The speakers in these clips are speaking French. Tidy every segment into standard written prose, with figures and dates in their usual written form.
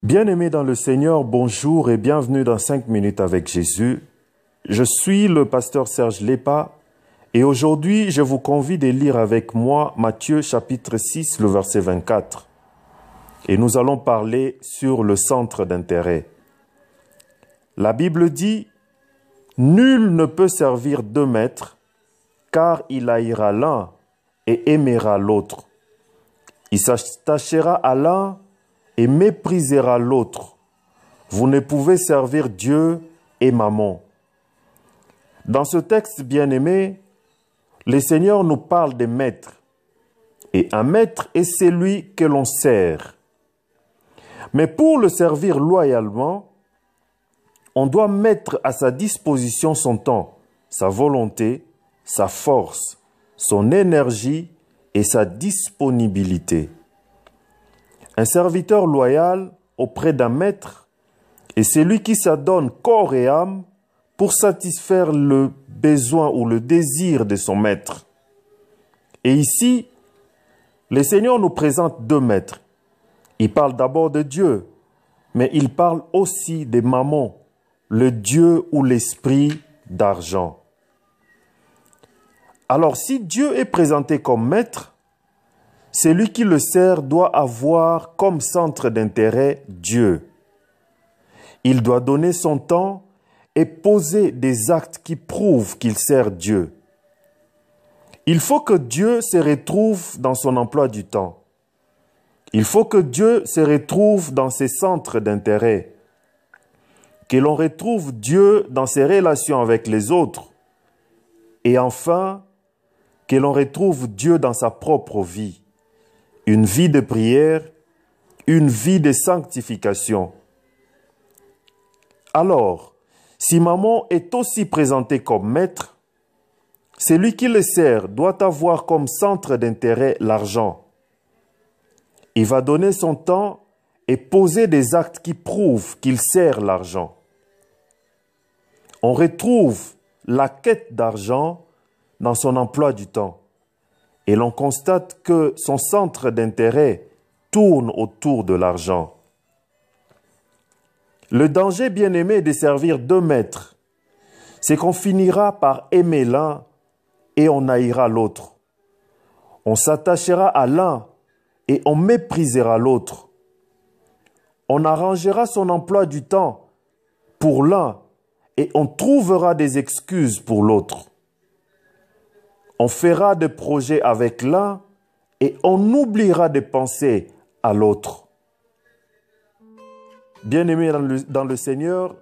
Bien-aimés dans le Seigneur, bonjour et bienvenue dans 5 minutes avec Jésus. Je suis le pasteur Serge Lepa et aujourd'hui je vous convie de lire avec moi Matthieu chapitre 6, le verset 24. Et nous allons parler sur le centre d'intérêt. La Bible dit « Nul ne peut servir deux maîtres, car il haïra l'un et aimera l'autre. Il s'attachera à l'un et méprisera l'autre. Vous ne pouvez servir Dieu et Mammon. » Dans ce texte bien-aimé, le Seigneur nous parle des maîtres. Et un maître est celui que l'on sert. Mais pour le servir loyalement, on doit mettre à sa disposition son temps, sa volonté, sa force, son énergie et sa disponibilité. Un serviteur loyal auprès d'un maître est celui qui s'adonne corps et âme pour satisfaire le besoin ou le désir de son maître. Et ici, le Seigneur nous présente deux maîtres. Il parle d'abord de Dieu, mais il parle aussi de Mammon, le Dieu ou l'esprit d'argent. Alors, si Dieu est présenté comme maître, celui qui le sert doit avoir comme centre d'intérêt Dieu. Il doit donner son temps et poser des actes qui prouvent qu'il sert Dieu. Il faut que Dieu se retrouve dans son emploi du temps. Il faut que Dieu se retrouve dans ses centres d'intérêt. Que l'on retrouve Dieu dans ses relations avec les autres. Et enfin, que l'on retrouve Dieu dans sa propre vie. Une vie de prière, une vie de sanctification. Alors, si Mammon est aussi présenté comme maître, celui qui le sert doit avoir comme centre d'intérêt l'argent. Il va donner son temps et poser des actes qui prouvent qu'il sert l'argent. On retrouve la quête d'argent dans son emploi du temps. Et l'on constate que son centre d'intérêt tourne autour de l'argent. Le danger bien-aimé de servir deux maîtres, c'est qu'on finira par aimer l'un et on haïra l'autre. On s'attachera à l'un et on méprisera l'autre. On arrangera son emploi du temps pour l'un et on trouvera des excuses pour l'autre. On fera des projets avec l'un et on oubliera de penser à l'autre. Bien-aimés dans le Seigneur,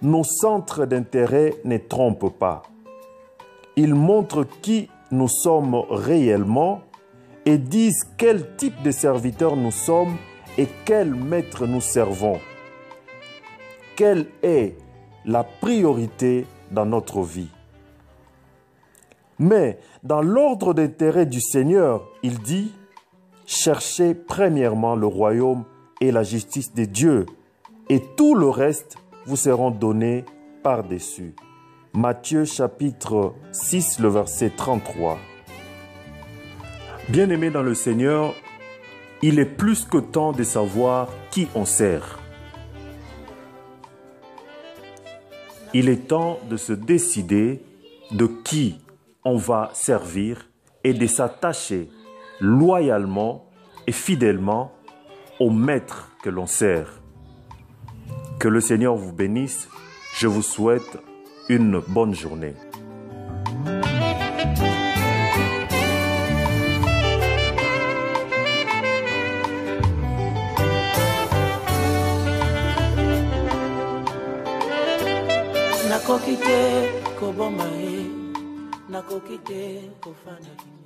nos centres d'intérêt ne trompent pas. Ils montrent qui nous sommes réellement et disent quel type de serviteur nous sommes et quel maître nous servons. Quelle est la priorité dans notre vie? Mais dans l'ordre d'intérêt du Seigneur, il dit « Cherchez premièrement le royaume et la justice de Dieu, et tout le reste vous seront donnés par-dessus. » Matthieu chapitre 6, le verset 33. Bien-aimés dans le Seigneur, il est plus que temps de savoir qui on sert. Il est temps de se décider de qui on va servir et de s'attacher loyalement et fidèlement au maître que l'on sert. Que le Seigneur vous bénisse. Je vous souhaite une bonne journée. Nakokite koboma nakoki te kofanda